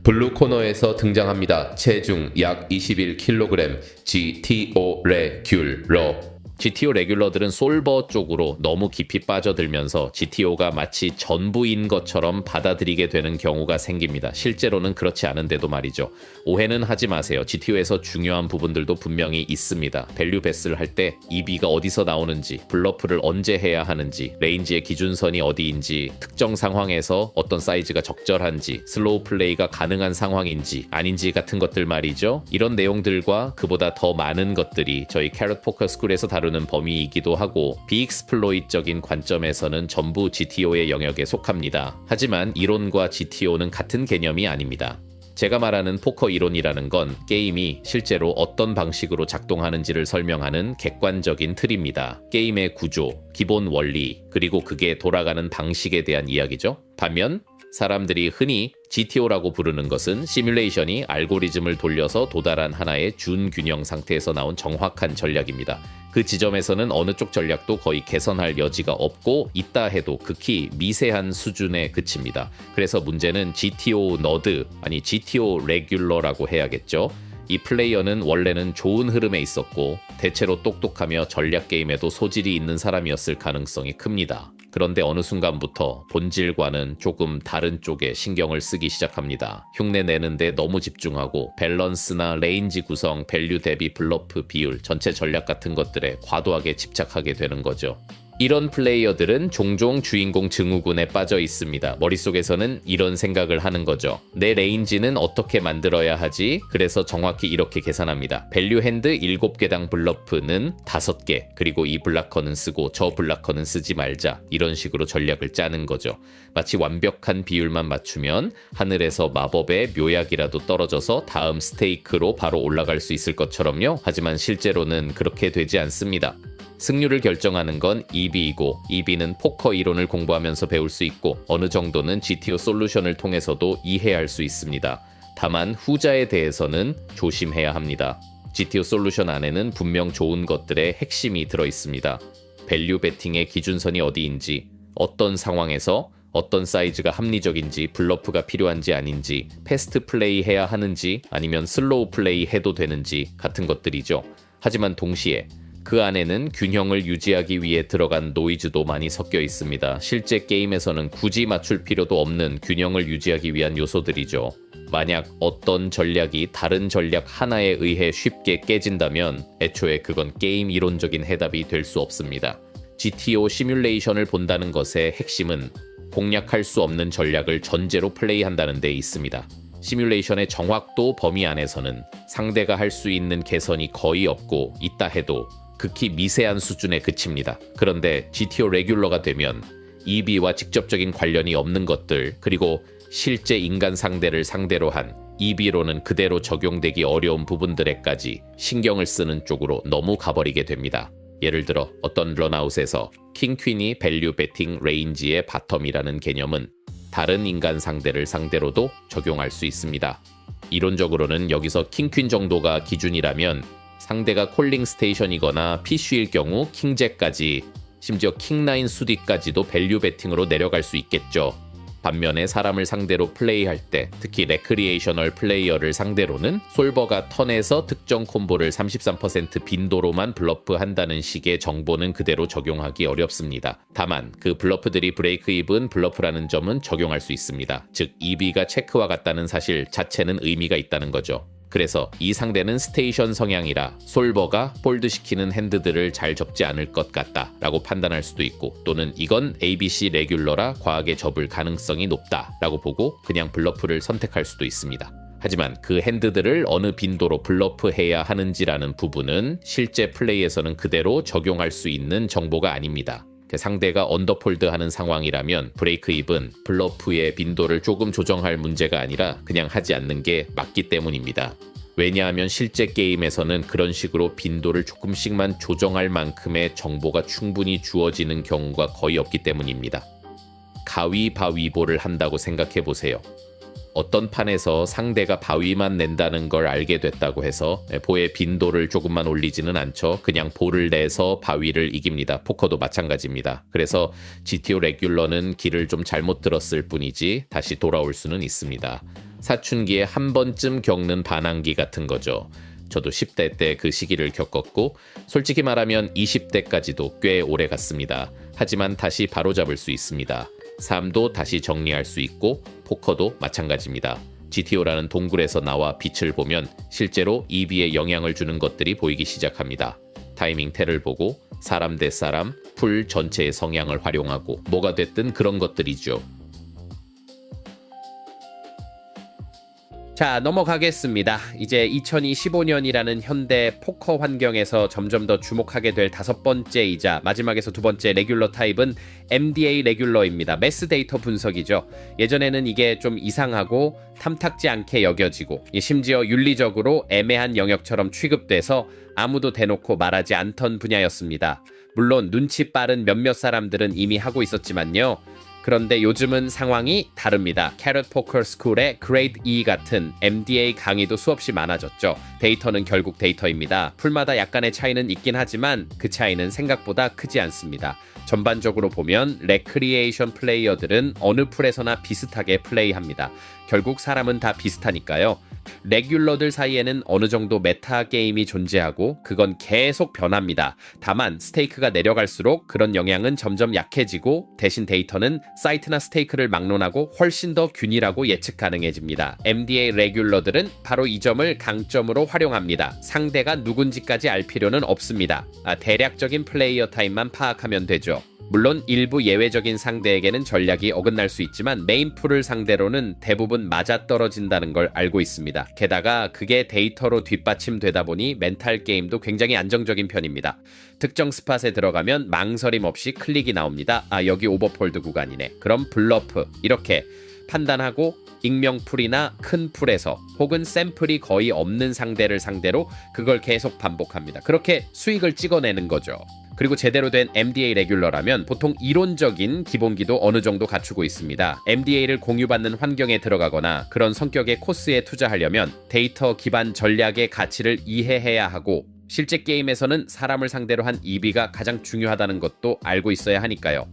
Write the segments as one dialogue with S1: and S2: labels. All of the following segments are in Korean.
S1: 블루 코너에서 등장합니다. 체중 약 21kg GTO 레귤러. GTO 레귤러들은 솔버 쪽으로 너무 깊이 빠져들면서 GTO가 마치 전부인 것처럼 받아들이게 되는 경우가 생깁니다. 실제로는 그렇지 않은데도 말이죠. 오해는 하지 마세요. GTO에서 중요한 부분들도 분명히 있습니다. 밸류 베스를 할 때 EB가 어디서 나오는지, 블러프를 언제 해야 하는지, 레인지의 기준선이 어디인지, 특정 상황에서 어떤 사이즈가 적절한지, 슬로우 플레이가 가능한 상황인지 아닌지 같은 것들 말이죠. 이런 내용들과 그보다 더 많은 것들이 저희 캐럿 포커 스쿨에서 다루는 범위이기도 하고 비익스플로이트적인 관점에서는 전부 GTO의 영역에 속합니다. 하지만 이론과 GTO는 같은 개념이 아닙니다. 제가 말하는 포커 이론이라는 건 게임이 실제로 어떤 방식으로 작동하는지를 설명하는 객관적인 틀입니다. 게임의 구조, 기본 원리, 그리고 그게 돌아가는 방식에 대한 이야기죠. 반면 사람들이 흔히 GTO라고 부르는 것은 시뮬레이션이 알고리즘을 돌려서 도달한 하나의 준균형 상태에서 나온 정확한 전략입니다. 그 지점에서는 어느 쪽 전략도 거의 개선할 여지가 없고 있다 해도 극히 미세한 수준에 그칩니다. 그래서 문제는 GTO 너드, 아니 GTO 레귤러라고 해야겠죠. 이 플레이어는 원래는 좋은 흐름에 있었고 대체로 똑똑하며 전략 게임에도 소질이 있는 사람이었을 가능성이 큽니다. 그런데 어느 순간부터 본질과는 조금 다른 쪽에 신경을 쓰기 시작합니다. 흉내 내는데 너무 집중하고 밸런스나 레인지 구성, 밸류 대비 블러프 비율, 전체 전략 같은 것들에 과도하게 집착하게 되는 거죠. 이런 플레이어들은 종종 주인공 증후군에 빠져 있습니다. 머릿속에서는 이런 생각을 하는 거죠. 내 레인지는 어떻게 만들어야 하지? 그래서 정확히 이렇게 계산합니다. 밸류 핸드 7개당 블러프는 5개, 그리고 이 블라커는 쓰고 저 블라커는 쓰지 말자. 이런 식으로 전략을 짜는 거죠. 마치 완벽한 비율만 맞추면 하늘에서 마법의 묘약이라도 떨어져서 다음 스테이크로 바로 올라갈 수 있을 것처럼요. 하지만 실제로는 그렇게 되지 않습니다. 승률을 결정하는 건 EB이고 EB는 포커 이론을 공부하면서 배울 수 있고 어느 정도는 GTO 솔루션을 통해서도 이해할 수 있습니다. 다만 후자에 대해서는 조심해야 합니다. GTO 솔루션 안에는 분명 좋은 것들의 핵심이 들어있습니다. 밸류 베팅의 기준선이 어디인지, 어떤 상황에서 어떤 사이즈가 합리적인지, 블러프가 필요한지 아닌지, 패스트 플레이 해야 하는지 아니면 슬로우 플레이 해도 되는지 같은 것들이죠. 하지만 동시에 그 안에는 균형을 유지하기 위해 들어간 노이즈도 많이 섞여 있습니다. 실제 게임에서는 굳이 맞출 필요도 없는 균형을 유지하기 위한 요소들이죠. 만약 어떤 전략이 다른 전략 하나에 의해 쉽게 깨진다면 애초에 그건 게임 이론적인 해답이 될 수 없습니다. GTO 시뮬레이션을 본다는 것의 핵심은 공략할 수 없는 전략을 전제로 플레이한다는 데 있습니다. 시뮬레이션의 정확도 범위 안에서는 상대가 할 수 있는 개선이 거의 없고 있다 해도 극히 미세한 수준에 그칩니다. 그런데 GTO 레귤러가 되면 EB와 직접적인 관련이 없는 것들, 그리고 실제 인간 상대를 상대로 한 EB로는 그대로 적용되기 어려운 부분들에까지 신경을 쓰는 쪽으로 너무 가버리게 됩니다. 예를 들어 어떤 런아웃에서 킹퀸이 밸류 베팅 레인지의 바텀이라는 개념은 다른 인간 상대를 상대로도 적용할 수 있습니다. 이론적으로는 여기서 킹퀸 정도가 기준이라면 상대가 콜링 스테이션이거나 PC일 경우 킹잭까지, 심지어 킹9 수디까지도 밸류 베팅으로 내려갈 수 있겠죠. 반면에 사람을 상대로 플레이할 때, 특히 레크리에이셔널 플레이어를 상대로는 솔버가 턴에서 특정 콤보를 33% 빈도로만 블러프한다는 식의 정보는 그대로 적용하기 어렵습니다. 다만 그 블러프들이 브레이크 이븐 블러프라는 점은 적용할 수 있습니다. 즉 EB가 체크와 같다는 사실 자체는 의미가 있다는 거죠. 그래서 이 상대는 스테이션 성향이라 솔버가 폴드시키는 핸드들을 잘 접지 않을 것 같다 라고 판단할 수도 있고, 또는 이건 ABC 레귤러라 과하게 접을 가능성이 높다 라고 보고 그냥 블러프를 선택할 수도 있습니다. 하지만 그 핸드들을 어느 빈도로 블러프해야 하는지라는 부분은 실제 플레이에서는 그대로 적용할 수 있는 정보가 아닙니다. 상대가 언더폴드하는 상황이라면 브레이크 이븐, 블러프의 빈도를 조금 조정할 문제가 아니라 그냥 하지 않는 게 맞기 때문입니다. 왜냐하면 실제 게임에서는 그런 식으로 빈도를 조금씩만 조정할 만큼의 정보가 충분히 주어지는 경우가 거의 없기 때문입니다. 가위바위보를 한다고 생각해보세요. 어떤 판에서 상대가 바위만 낸다는 걸 알게 됐다고 해서 보의 빈도를 조금만 올리지는 않죠. 그냥 볼을 내서 바위를 이깁니다. 포커도 마찬가지입니다. 그래서 GTO 레귤러는 길을 좀 잘못 들었을 뿐이지 다시 돌아올 수는 있습니다. 사춘기에 한 번쯤 겪는 반항기 같은 거죠. 저도 10대 때 그 시기를 겪었고 솔직히 말하면 20대까지도 꽤 오래 갔습니다. 하지만 다시 바로잡을 수 있습니다. 삶도 다시 정리할 수 있고 포커도 마찬가지입니다. GTO라는 동굴에서 나와 빛을 보면 실제로 EB에 영향을 주는 것들이 보이기 시작합니다. 타이밍 텔을 보고 사람 대 사람, 풀 전체의 성향을 활용하고 뭐가 됐든 그런 것들이죠.
S2: 자, 넘어가겠습니다. 이제 2025년이라는 현대 포커 환경에서 점점 더 주목하게 될 5번째이자 마지막에서 2번째 레귤러 타입은 MDA 레귤러입니다. 매스 데이터 분석이죠. 예전에는 이게 좀 이상하고 탐탁지 않게 여겨지고 심지어 윤리적으로 애매한 영역처럼 취급돼서 아무도 대놓고 말하지 않던 분야였습니다. 물론 눈치 빠른 몇몇 사람들은 이미 하고 있었지만요. 그런데 요즘은 상황이 다릅니다. 캐럿 포커 스쿨의 그레이드 E 같은 MDA 강의도 수없이 많아졌죠. 데이터는 결국 데이터입니다. 풀마다 약간의 차이는 있긴 하지만 그 차이는 생각보다 크지 않습니다. 전반적으로 보면 레크리에이션 플레이어들은 어느 풀에서나 비슷하게 플레이합니다. 결국 사람은 다 비슷하니까요. 레귤러들 사이에는 어느 정도 메타 게임이 존재하고 그건 계속 변합니다. 다만 스테이크가 내려갈수록 그런 영향은 점점 약해지고 대신 데이터는 사이트나 스테이크를 막론하고 훨씬 더 균일하고 예측 가능해집니다. MDA 레귤러들은 바로 이 점을 강점으로 활용합니다. 상대가 누군지까지 알 필요는 없습니다. 대략적인 플레이어 타입만 파악하면 되죠. 물론 일부 예외적인 상대에게는 전략이 어긋날 수 있지만 메인 풀을 상대로는 대부분 맞아떨어진다는 걸 알고 있습니다. 게다가 그게 데이터로 뒷받침되다 보니 멘탈 게임도 굉장히 안정적인 편입니다. 특정 스팟에 들어가면 망설임 없이 클릭이 나옵니다. 여기 오버폴드 구간이네. 그럼 블러프. 이렇게 판단하고 익명풀이나 큰 풀에서 혹은 샘플이 거의 없는 상대를 상대로 그걸 계속 반복합니다. 그렇게 수익을 찍어내는 거죠. 그리고 제대로 된 MDA 레귤러라면 보통 이론적인 기본기도 어느 정도 갖추고 있습니다. MDA를 공유받는 환경에 들어가거나 그런 성격의 코스에 투자하려면 데이터 기반 전략의 가치를 이해해야 하고 실제 게임에서는 사람을 상대로 한 EB가 가장 중요하다는 것도 알고 있어야 하니까요.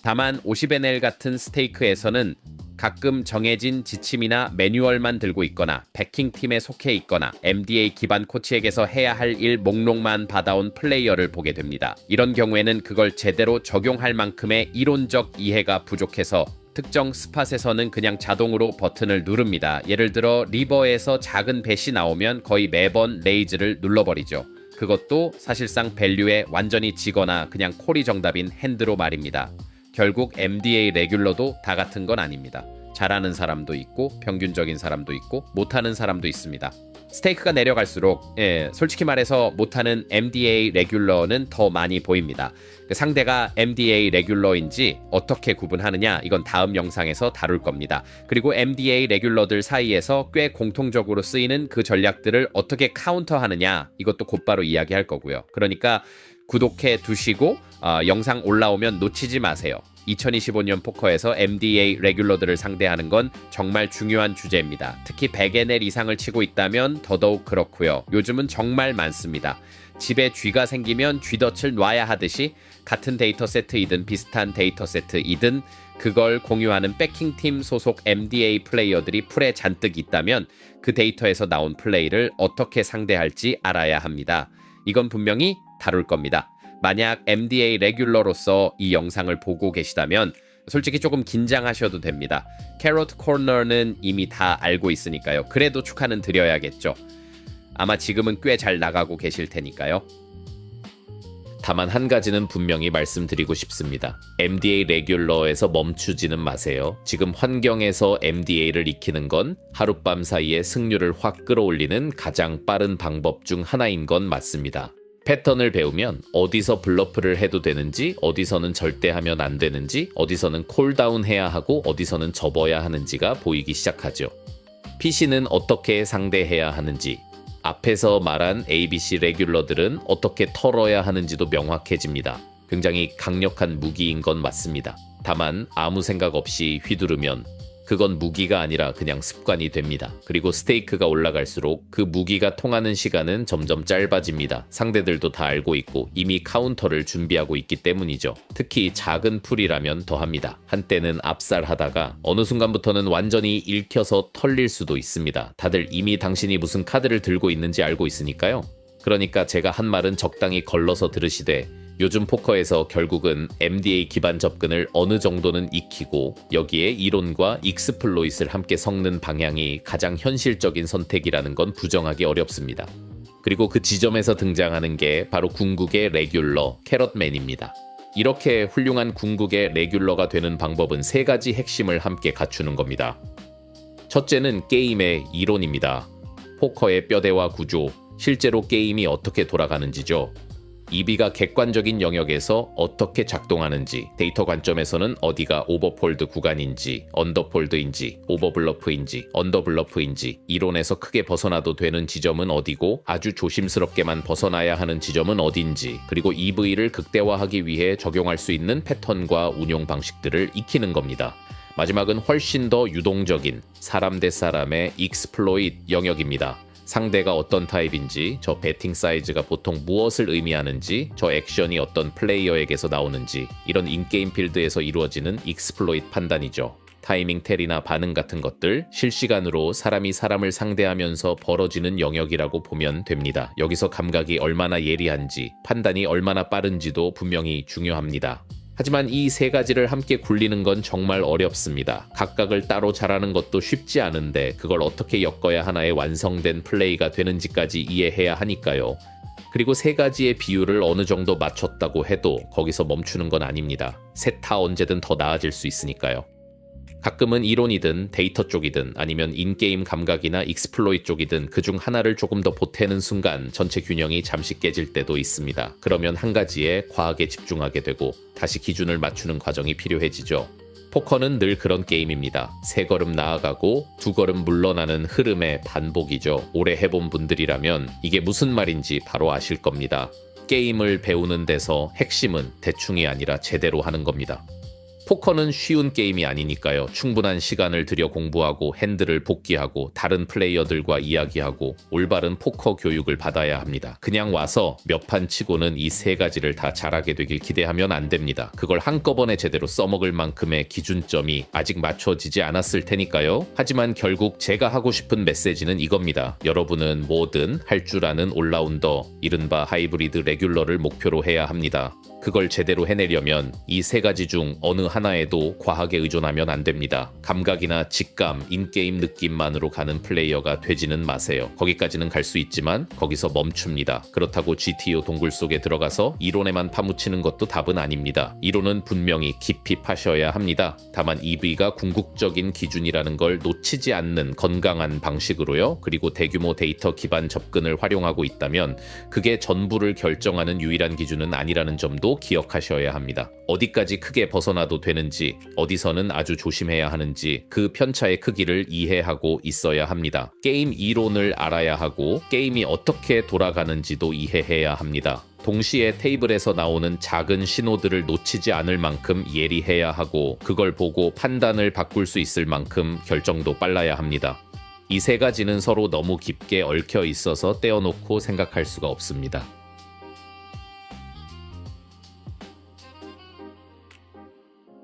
S2: 다만 50NL 같은 스테이크에서는 가끔 정해진 지침이나 매뉴얼만 들고 있거나 백킹팀에 속해 있거나 MDA 기반 코치에게서 해야 할 일 목록만 받아온 플레이어를 보게 됩니다. 이런 경우에는 그걸 제대로 적용할 만큼의 이론적 이해가 부족해서 특정 스팟에서는 그냥 자동으로 버튼을 누릅니다. 예를 들어 리버에서 작은 뱃이 나오면 거의 매번 레이즈를 눌러버리죠. 그것도 사실상 밸류에 완전히 지거나 그냥 콜이 정답인 핸드로 말입니다. 결국 MDA 레귤러도 다 같은 건 아닙니다. 잘하는 사람도 있고 평균적인 사람도 있고 못하는 사람도 있습니다. 스테이크가 내려갈수록 솔직히 말해서 못하는 MDA 레귤러는 더 많이 보입니다. 상대가 MDA 레귤러인지 어떻게 구분하느냐 이건 다음 영상에서 다룰 겁니다. 그리고 MDA 레귤러들 사이에서 꽤 공통적으로 쓰이는 그 전략들을 어떻게 카운터하느냐 이것도 곧바로 이야기할 거고요. 그러니까 구독해 두시고 영상 올라오면 놓치지 마세요. 2025년 포커에서 MDA 레귤러들을 상대하는 건 정말 중요한 주제입니다. 특히 100NL 이상을 치고 있다면 더더욱 그렇고요. 요즘은 정말 많습니다. 집에 쥐가 생기면 쥐덫을 놔야 하듯이 같은 데이터 세트이든 비슷한 데이터 세트이든 그걸 공유하는 백킹팀 소속 MDA 플레이어들이 풀에 잔뜩 있다면 그 데이터에서 나온 플레이를 어떻게 상대할지 알아야 합니다. 이건 분명히 다룰 겁니다. 만약 MDA 레귤러로서 이 영상을 보고 계시다면 솔직히 조금 긴장하셔도 됩니다. 캐럿 코너는 이미 다 알고 있으니까요. 그래도 축하는 드려야겠죠. 아마 지금은 꽤 잘 나가고 계실 테니까요.
S1: 다만 한 가지는 분명히 말씀드리고 싶습니다. MDA 레귤러에서 멈추지는 마세요. 지금 환경에서 MDA를 익히는 건 하룻밤 사이에 승률을 확 끌어올리는 가장 빠른 방법 중 하나인 건 맞습니다. 패턴을 배우면 어디서 블러프를 해도 되는지, 어디서는 절대 하면 안 되는지, 어디서는 콜다운 해야 하고 어디서는 접어야 하는지가 보이기 시작하죠. PC는 어떻게 상대해야 하는지, 앞에서 말한 ABC 레귤러들은 어떻게 털어야 하는지도 명확해집니다. 굉장히 강력한 무기인 건 맞습니다. 다만 아무 생각 없이 휘두르면 그건 무기가 아니라 그냥 습관이 됩니다. 그리고 스테이크가 올라갈수록 그 무기가 통하는 시간은 점점 짧아집니다. 상대들도 다 알고 있고 이미 카운터를 준비하고 있기 때문이죠. 특히 작은 풀이라면 더합니다. 한때는 압살하다가 어느 순간부터는 완전히 읽혀서 털릴 수도 있습니다. 다들 이미 당신이 무슨 카드를 들고 있는지 알고 있으니까요. 그러니까 제가 한 말은 적당히 걸러서 들으시되 요즘 포커에서 결국은 MDA 기반 접근을 어느 정도는 익히고 여기에 이론과 익스플로잇을 함께 섞는 방향이 가장 현실적인 선택이라는 건 부정하기 어렵습니다. 그리고 그 지점에서 등장하는 게 바로 궁극의 레귤러 캐럿맨입니다. 이렇게 훌륭한 궁극의 레귤러가 되는 방법은 세 가지 핵심을 함께 갖추는 겁니다. 첫째는 게임의 이론입니다. 포커의 뼈대와 구조, 실제로 게임이 어떻게 돌아가는지죠. EB가 객관적인 영역에서 어떻게 작동하는지, 데이터 관점에서는 어디가 오버폴드 구간인지, 언더폴드인지, 오버블러프인지, 언더블러프인지, 이론에서 크게 벗어나도 되는 지점은 어디고 아주 조심스럽게만 벗어나야 하는 지점은 어딘지, 그리고 EV를 극대화하기 위해 적용할 수 있는 패턴과 운용 방식들을 익히는 겁니다. 마지막은 훨씬 더 유동적인 사람 대 사람의 익스플로잇 영역입니다. 상대가 어떤 타입인지, 저 배팅 사이즈가 보통 무엇을 의미하는지, 저 액션이 어떤 플레이어에게서 나오는지, 이런 인게임 필드에서 이루어지는 익스플로잇 판단이죠. 타이밍 텔이나 반응 같은 것들, 실시간으로 사람이 사람을 상대하면서 벌어지는 영역이라고 보면 됩니다. 여기서 감각이 얼마나 예리한지, 판단이 얼마나 빠른지도 분명히 중요합니다. 하지만 이 세 가지를 함께 굴리는 건 정말 어렵습니다. 각각을 따로 잘하는 것도 쉽지 않은데 그걸 어떻게 엮어야 하나의 완성된 플레이가 되는지까지 이해해야 하니까요. 그리고 세 가지의 비율을 어느 정도 맞췄다고 해도 거기서 멈추는 건 아닙니다. 셋 다 언제든 더 나아질 수 있으니까요. 가끔은 이론이든 데이터 쪽이든 아니면 인게임 감각이나 익스플로잇 쪽이든 그중 하나를 조금 더 보태는 순간 전체 균형이 잠시 깨질 때도 있습니다. 그러면 한 가지에 과하게 집중하게 되고 다시 기준을 맞추는 과정이 필요해지죠. 포커는 늘 그런 게임입니다. 세 걸음 나아가고 두 걸음 물러나는 흐름의 반복이죠. 오래 해본 분들이라면 이게 무슨 말인지 바로 아실 겁니다. 게임을 배우는 데서 핵심은 대충이 아니라 제대로 하는 겁니다. 포커는 쉬운 게임이 아니니까요. 충분한 시간을 들여 공부하고 핸들을 복귀하고 다른 플레이어들과 이야기하고 올바른 포커 교육을 받아야 합니다. 그냥 와서 몇 판 치고는 이 세 가지를 다 잘하게 되길 기대하면 안 됩니다. 그걸 한꺼번에 제대로 써먹을 만큼의 기준점이 아직 맞춰지지 않았을 테니까요. 하지만 결국 제가 하고 싶은 메시지는 이겁니다. 여러분은 뭐든 할 줄 아는 올라운더, 이른바 하이브리드 레귤러를 목표로 해야 합니다. 그걸 제대로 해내려면 이 세 가지 중 어느 하나에도 과하게 의존하면 안 됩니다. 감각이나 직감, 인게임 느낌만으로 가는 플레이어가 되지는 마세요. 거기까지는 갈 수 있지만 거기서 멈춥니다. 그렇다고 GTO 동굴 속에 들어가서 이론에만 파묻히는 것도 답은 아닙니다. 이론은 분명히 깊이 파셔야 합니다. 다만 EV가 궁극적인 기준이라는 걸 놓치지 않는 건강한 방식으로요. 그리고 대규모 데이터 기반 접근을 활용하고 있다면 그게 전부를 결정하는 유일한 기준은 아니라는 점도 기억하셔야 합니다. 어디까지 크게 벗어나도 되는지, 어디서는 아주 조심해야 하는지 그 편차의 크기를 이해하고 있어야 합니다. 게임 이론을 알아야 하고 게임이 어떻게 돌아가는지도 이해해야 합니다. 동시에 테이블에서 나오는 작은 신호들을 놓치지 않을 만큼 예리해야 하고 그걸 보고 판단을 바꿀 수 있을 만큼 결정도 빨라야 합니다. 이 세 가지는 서로 너무 깊게 얽혀 있어서 떼어놓고 생각할 수가 없습니다.